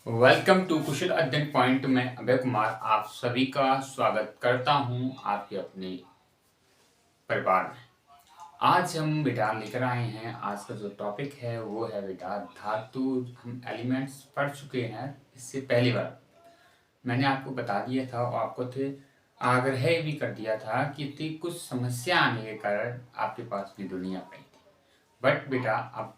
Welcome to कुशल अध्ययन point में अभय कुमार आप सभी का स्वागत करता हूं आपके अपने परिवार में। आज हम बेटा लेकर आए हैं, आज का जो टॉपिक है वो है बेटा धातु। हम एलिमेंट्स पढ़ चुके हैं इससे पहली बार। मैंने आपको बता दिया था और आपको आग्रह भी कर दिया था कि कुछ समस्या आने के कारण आपके पास वीडियो नहीं आ पाई थी। बट बेटा अब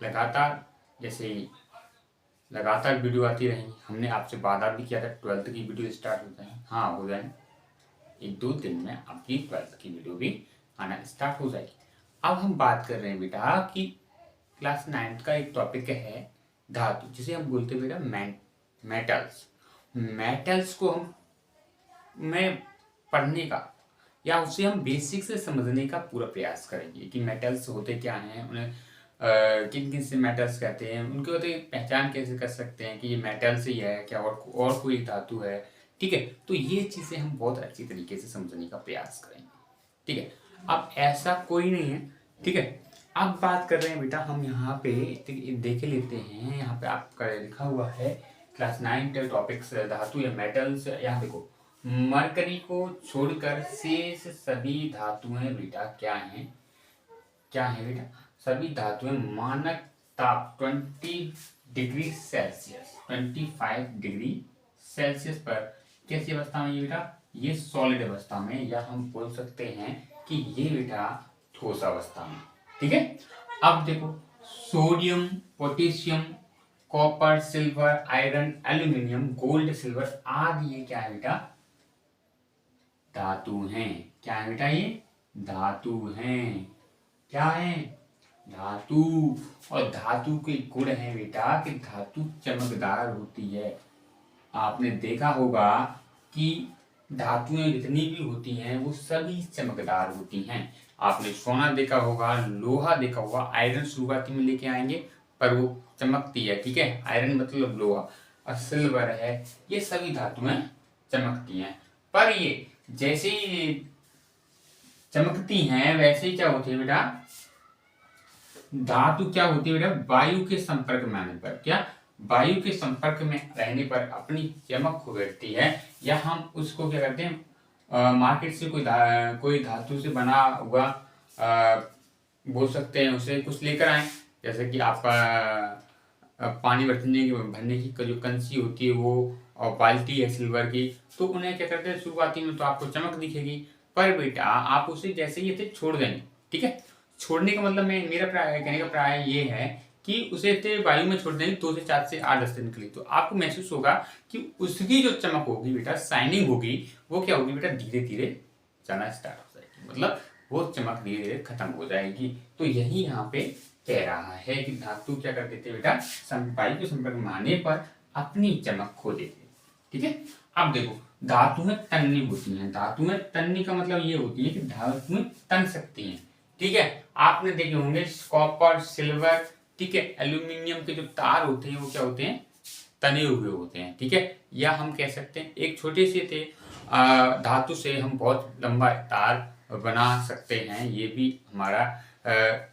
लगातार जैसे लगातार वीडियो आती रही। हमने आपसे वादा भी किया था 12th की वीडियो स्टार्ट हो जाए, हाँ हो जाए, 1-2 दिन में आपकी 12th की वीडियो भी आना स्टार्ट हो जाएगी। अब हम बात कर रहे हैं बेटा कि क्लास 9th का एक टॉपिक है धातु, जिसे हम बोलते हैं बेटा मेटल्स। मेटल्स को हम मैं पढ़ने का या उसे हम बेसिक से समझने का पूरा प्रयास करेंगे कि मेटल्स होते क्या हैं, उन्हें किन किन से मेटल्स कहते हैं, उनके होते पहचान कैसे कर सकते हैं कि ये मेटल्स ही है क्या और कोई धातु है। ठीक है, तो ये चीज़ें हम बहुत अच्छी तरीके से समझने का प्रयास करेंगे। ठीक है, अब ऐसा कोई नहीं है। ठीक है, अब बात कर रहे हैं बेटा हम यहाँ पे देख लेते हैं। यहाँ पे आपका लिखा हुआ है क्लास 9 टॉपिक्स धातु या मेटल्स। यहाँ देखो, मरकरी को छोड़कर शेष सभी धातुएं बेटा क्या हैं बेटा, सभी धातुएं मानक ताप 20 डिग्री सेल्सियस 25 डिग्री सेल्सियस पर कैसी अवस्था में ये बेटा, ये सॉलिड अवस्था में, या हम बोल सकते हैं कि ये बेटा ठोस अवस्था में। ठीक है, अब देखो sodium, potassium, copper, silver, iron, aluminium, gold, silver आदि ये क्या है बेटा, धातु हैं। क्या है बेटा, ये धातु हैं। क्या है, धातु। और धातु के गुण है बेटा कि धातु चमकदार होती है। आपने देखा होगा कि धातुएं जितनी भी होती हैं वो सभी चमकदार होती हैं। आपने सोना देखा होगा, लोहा देखा होगा, आयरन शुरुआती में लेके आएंगे पर वो चमकती है। ठीक है, आयरन मतलब लोहा, और सिल्वर है, ये सभी धातुएं चमकती हैं। पर ये जैसे ही चमकती हैं वैसे ही क्या होती है बेटा, धातु क्या होती है बेटा, वायु के संपर्क में आने पर, क्या वायु के संपर्क में रहने पर अपनी चमक खो बैठती है। या हम उसको क्या करते हैं, मार्केट से कोई धातु से बना हुआ बोल सकते हैं उसे कुछ लेकर आए, जैसे कि आपका पानी भरने की जो कंची होती है वो, और बाल्टी है सिल्वर की, तो उन्हें क्या करते हैं शुरुआती में तो आपको चमक दिखेगी, पर बेटा आप उसे जैसे ही छोड़ देंगे। ठीक है, छोड़ने का मतलब मेरा कहने का प्राय ये है कि उसे वायु में छोड़ देंगे 2 से 4 से 8-10 दिन के लिए, तो आपको महसूस होगा कि उसकी जो चमक होगी बेटा, शाइनिंग होगी, वो क्या होगी बेटा, धीरे धीरे जाना स्टार्ट हो जाएगी, मतलब वो चमक धीरे धीरे खत्म हो जाएगी। तो यही यहाँ पे कह रहा है कि धातु क्या कर देते बेटा, वायु के संपर्क में आने पर अपनी चमक खो देते। ठीक है, अब देखो धातुएं तन्नी होती हैं। धातुएं तन्नी का मतलब ये होती है कि धातुएं तन सकती हैं। ठीक है, आपने देखे होंगे कॉपर, सिल्वर, ठीक है, एल्यूमिनियम के जो तार होते हैं वो क्या होते हैं, तने हुए होते हैं। ठीक है, या हम कह सकते हैं एक छोटे से धातु से हम बहुत लंबा तार बना सकते हैं, ये भी हमारा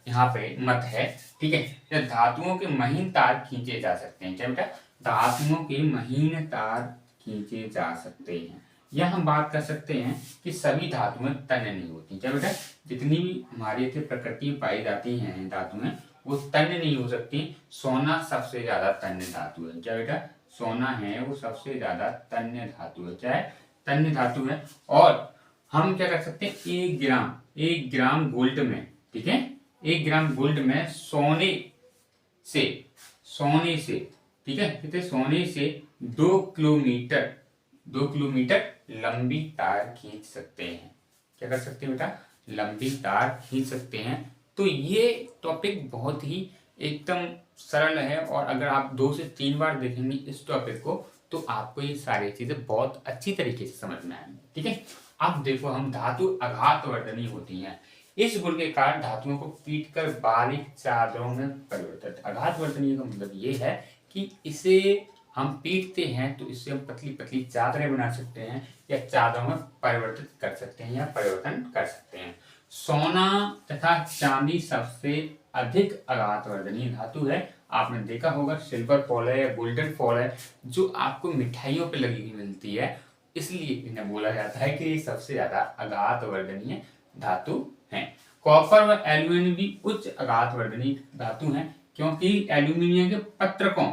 यहाँ पे मत है। ठीक है, धातुओं के महीन तार खींचे जा सकते हैं। क्या बेटा, धातुओं के महीन तार खींचे जा सकते हैं। या हम बात कर सकते हैं कि सभी धातुएं तन्य नहीं होती। क्या बेटा, जितनी भी हमारी प्रकृति में पाई जाती हैं धातुएं वो तन्य नहीं हो सकती। सोना सबसे ज्यादा तन्य धातु है। क्या बेटा, सोना है वो सबसे ज्यादा तन्य धातु है। क्या है, तन्य धातु है। और हम क्या कर सकते हैं, 1 ग्राम गोल्ड में, ठीक है, 1 ग्राम गोल्ड में सोने से ठीक है, कितने, सोने से 2 किलोमीटर लंबी तार खींच सकते हैं। क्या कर सकते हैं बेटा, लंबी तार खींच सकते हैं। तो ये टॉपिक बहुत ही एकदम सरल है, और अगर आप 2 से 3 बार देखेंगे इस टॉपिक को तो आपको ये सारी चीजें बहुत अच्छी तरीके से समझ में आएंगी। ठीक है, अब देखो हम धातु आघातवर्धनी होती हैं। इस गुण के कारण धातुओं को पीटकर बारीक चादरों में परिवर्तित। आघातवर्धनी का मतलब ये है कि इसे हम पीटते हैं तो इससे हम पतली पतली चादरें बना सकते हैं, या चादरों में परिवर्तित कर सकते हैं या परिवर्तन कर सकते हैं। सोना तथा चांदी सबसे अधिक आघातवर्धनीय धातु है, आपने देखा होगा सिल्वर फॉल है या गोल्डन फॉल है जो आपको मिठाइयों पे लगी हुई मिलती है, इसलिए इन्हें बोला जाता है कि ये सबसे ज्यादा अघात वर्धनीय धातु है। कॉपर व एल्यूमिनियम भी उच्च अघात वर्धनीय धातु हैं, क्योंकि एल्यूमिनियम के पत्रकों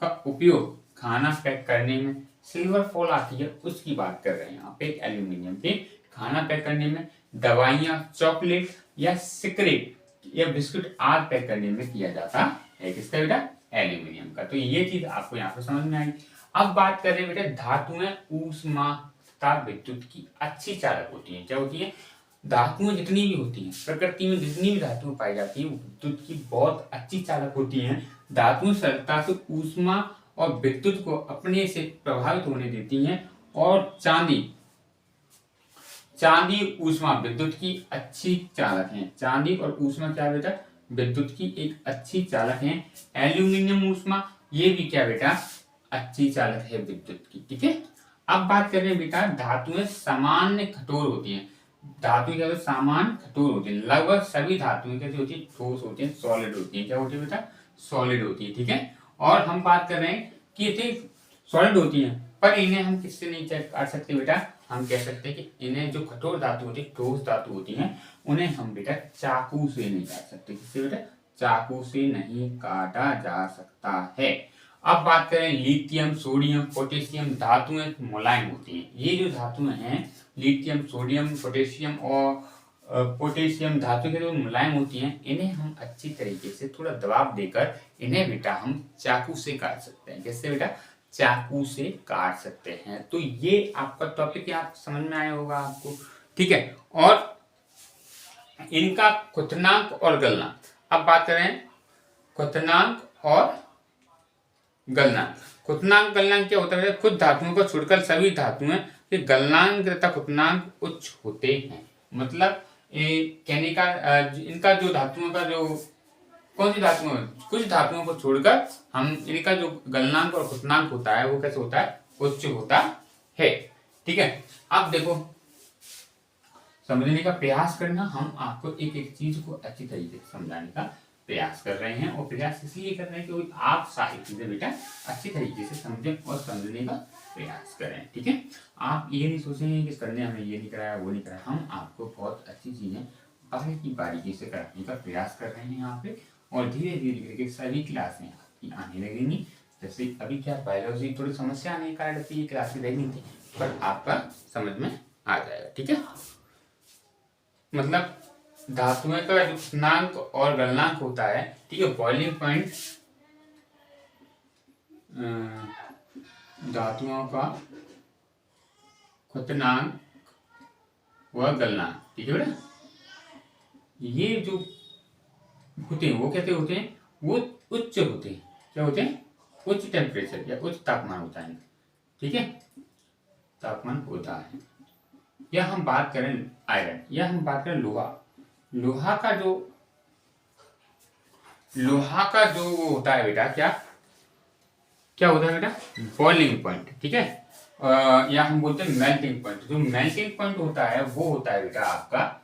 का उपयोग खाना पैक करने में, सिल्वर फॉल आती है उसकी बात कर रहे हैं यहाँ पे, एल्यूमिनियम के खाना पैक करने में, दवाइयां, चॉकलेट या सिगरेट या बिस्कुट आदि पैक करने में किया जाता है। किसका बेटा? एल्यूमिनियम का। तो ये चीज आपको यहाँ पे समझ में आएगी। अब बात कर रहे हैं बेटा धातुएं ऊष्मा तथा विद्युत की अच्छी चालक होती है। क्या होती है? धातुएं जितनी भी होती हैं प्रकृति में, जितनी भी धातुएं पाई जाती है, विद्युत की बहुत अच्छी चालक होती हैं। धातुएं सरलता से ऊष्मा और विद्युत को अपने से प्रभावित होने देती हैं। और चांदी ऊष्मा विद्युत की अच्छी चालक है। चांदी और ऊष्मा क्या बेटा? विद्युत की एक अच्छी चालक है। एल्यूमिनियम ऊष्मा ये भी क्या बेटा? अच्छी चालक है विद्युत की। ठीक है। अब बात कर रहे हैं बेटा धातुएं सामान्य कठोर होती हैं। धातु क्या होती है? सामान्य कठोर होती है। लगभग सभी धातुएं कैसी होती है? ठोस होती है, सॉलिड होती है। क्या होती है बेटा? सॉलिड होती है। ठीक है। और हम बात कर रहे हैं कि ये सॉलिड होती है, पर इन्हें हम किससे नहीं चेक कर सकते बेटा? हम कह सकते हैं कि इन्हें जो कठोर धातु होती है, ठोस धातु होती हैं, उन्हें हम बेटा चाकू से नहीं काट सकते। किससे बेटा? चाकू से नहीं काटा जा सकता है। अब बात करें लिथियम, सोडियम, पोटेशियम, धातुएं मुलायम होती हैं। ये जो धातुएं हैं लिथियम, सोडियम, पोटेशियम और पोटेशियम धातु के जो मुलायम होती हैं, इन्हें हम अच्छी तरीके से थोड़ा दबाव देकर इन्हें बेटा हम चाकू से काट सकते हैं। कैसे बेटा? चाकू से काट सकते हैं। तो ये आपका टॉपिक आप समझ में आया होगा आपको। ठीक है। और इनका क्वथनांक और गलनांक। अब बात करें क्वथनांक और गलनांक। क्वथनांक गलनांक क्या होता है? खुद धातुओं को छोड़कर सभी धातुएं के गलनांक तथा क्वथनांक उच्च होते हैं। मतलब कहने का इनका जो धातुओं का जो कौन सी धातुओं, कुछ धातुओं को छोड़कर हम इनका जो गलनांक और क्वथनांक होता है वो कैसे होता है? उच्च होता है। ठीक है। अब देखो समझने का प्रयास करना, हम आपको एक एक चीज को अच्छी तरीके से समझाने का प्रयास कर रहे हैं। और प्रयास इसलिए कर रहे हैं कि आप सारी चीजें बेटा अच्छी तरीके से समझें और समझने का प्रयास करें। ठीक है। आप ये नहीं सोचेंगे कि करने हमें ये नहीं कराया वो नहीं कराया। हम आपको बहुत अच्छी चीजें बारीकी बारीकी से कराने का प्रयास कर रहे हैं यहाँ पे। और धीरे धीरे करके सभी क्लासें आपकी आने लगेंगी। जैसे अभी क्या बायोलॉजी थोड़ी समस्या आने के कारण ये क्लासें रहनी थी, पर आपका समझ में आ जाएगा। ठीक है। मतलब धातुएं का जो क्वथनांक और गलनांक होता है, ठीक है, बॉइलिंग पॉइंट धातुओं का क्वथनांक व गलनांक, ठीक है बेटा, ये जो होते हैं वो कैसे होते हैं? वो उच्च होते हैं। क्या होते हैं? उच्च टेम्परेचर या उच्च तापमान होता है। ठीक है, तापमान होता है। या हम बात करें आयरन, या हम बात करें लोहा। लोहा का जो वो होता है बेटा, क्या होता है बेटा? Boiling point. ठीक है। या हम बोलते हैं मेल्टिंग पॉइंट। जो मेल्टिंग पॉइंट होता है वो होता है बेटा आपका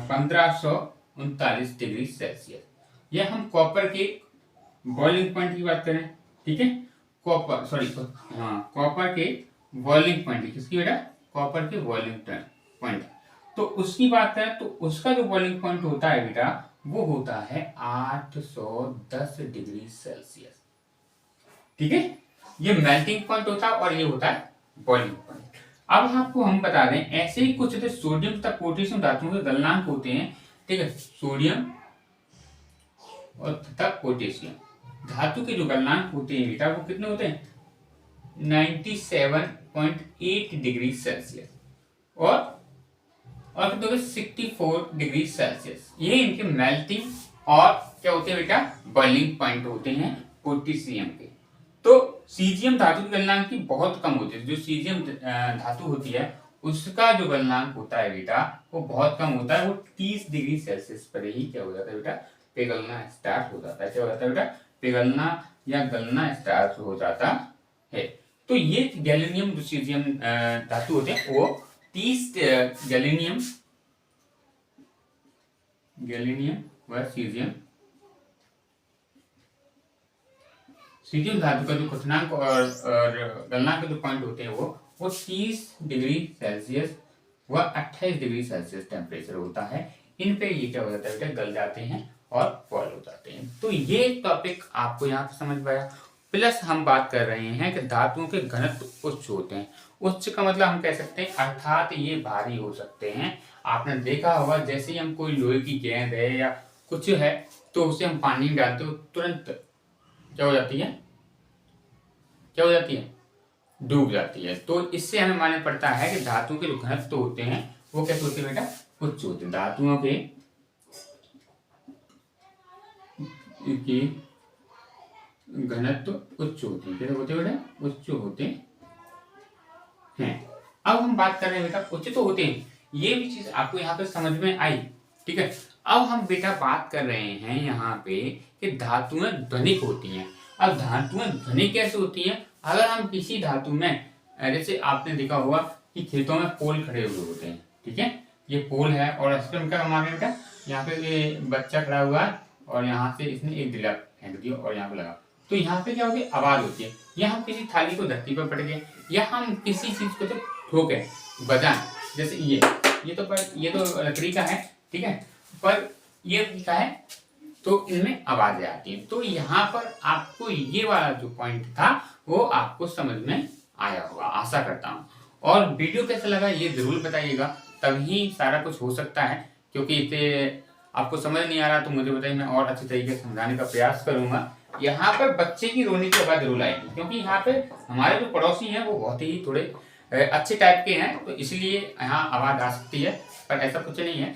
1539 डिग्री सेल्सियस। या हम कॉपर के बॉइलिंग पॉइंट की बात करें, ठीक है, कॉपर के बॉइलिंग पॉइंट, किसकी बेटा? कॉपर के बॉइलिंग पॉइंट। तो उसकी बात करें तो उसका जो बॉइलिंग पॉइंट होता है बेटा वो होता है 810 डिग्री सेल्सियस। ठीक है, ये मेल्टिंग पॉइंट होता है और ये होता है बॉइलिंग पॉइंट। अब आपको हम बता दें ऐसे ही कुछ सोडियम तथा पोटेशियम धातुओं के गलनांक होते हैं। ठीक है, सोडियम और तथा पोटेशियम धातु के जो गलनांक होते हैं बेटा वो कितने होते हैं? 97.8 डिग्री सेल्सियस और कितने होते हैं? 64 डिग्री सेल्सियस। ये इनके मेल्टिंग और क्या होते हैं बेटा? बॉइलिंग पॉइंट होते हैं पोटेशियम के। तो सीजियम धातु के गलनांक की बहुत कम होती है। जो सीजियम धातु होती है उसका जो गलनांक होता है बेटा वो बहुत कम होता है। वो 30 डिग्री सेल्सियस पर ही क्या हो जाता है बेटा? पिघलना स्टार्ट हो जाता है। क्या हो जाता है बेटा? पिघलना या गलना स्टार्ट हो जाता है। तो ये गैलिनियम जो सीजियम धातु होते हैं वो 30 गैलिनियम व सीजियम सीधी धातु का जो क्वथनांक और गलनांक के जो पॉइंट होते हैं वो 30 डिग्री सेल्सियस व 28 डिग्री सेल्सियस टेम्परेचर होता है। इन पे ये क्या हो जाता है बेटा, गल जाते हैं और बॉयल हो जाते हैं। तो ये टॉपिक आपको यहाँ पे समझ में आया। प्लस हम बात कर रहे हैं कि धातुओं के घनत्व उच्च होते हैं। उच्च का मतलब हम कह सकते हैं अर्थात ये भारी हो सकते हैं। आपने देखा होगा जैसे ही हम कोई लोहे की गेंद है या कुछ है तो उसे हम पानी में डालते हो तुरंत क्या हो जाती है, क्या हो जाती है, डूब जाती है। तो इससे हमें मालूम पड़ता है कि धातुओं के जो घनत्व होते हैं वो कैसे होते हैं बेटा, उच्च होते हैं। धातुओं के घनत्व उच्च होते हैं, कैसे होते हैं बेटा, उच्च होते हैं। अब हम बात कर रहे हैं बेटा, उच्च तो होते हैं, ये भी चीज आपको यहाँ पे समझ में आई, ठीक है। अब हम बेटा बात कर रहे हैं यहाँ पे कि धातुएं ध्वनिक होती हैं। अब धातुएं ध्वनिक कैसे होती हैं, अगर हम किसी धातु में, जैसे आपने देखा होगा कि खेतों में पोल खड़े हुए होते हैं, ठीक है, ये पोल है और इस पर क्या हमारे बेटा, यहाँ पे ये बच्चा खड़ा हुआ है और यहाँ से इसने एक दिला फेंक दिया और यहाँ पे लगा, तो यहाँ पे क्या होगी, आवाज होती है। या हम किसी थाली को धरती पर पड़ गए या हम किसी चीज को तो ठोके बजाएं, जैसे ये तो लकड़ी का है, ठीक है, पर ये क्या है, तो इनमें आवाजें आती हैं। तो यहाँ पर आपको ये वाला जो पॉइंट था वो आपको समझ में आया होगा, आशा करता हूँ। और वीडियो कैसा लगा ये जरूर बताइएगा, तभी सारा कुछ हो सकता है। क्योंकि इसे आपको समझ नहीं आ रहा तो मुझे बताइए, मैं और अच्छी तरीके से समझाने का प्रयास करूंगा। यहाँ पर बच्चे की रोने की आवाज जरूर आएगी, क्योंकि यहाँ पे हमारे जो पड़ोसी हैं वो बहुत ही थोड़े अच्छे टाइप के हैं, तो इसलिए यहाँ आवाज आ सकती है, पर ऐसा कुछ नहीं है,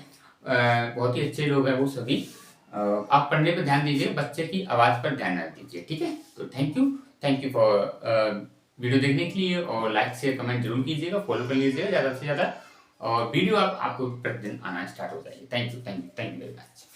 बहुत ही अच्छे लोग हैं वो सभी। आप पढ़ने पर ध्यान दीजिए, बच्चे की आवाज पर ध्यान न दीजिए, ठीक है। तो थैंक यू फॉर वीडियो देखने के लिए, और लाइक शेयर कमेंट जरूर कीजिएगा, फॉलो कर लीजिएगा ज़्यादा से ज़्यादा, और वीडियो आपको प्रतिदिन आना स्टार्ट हो जाएगी। Thank you very much.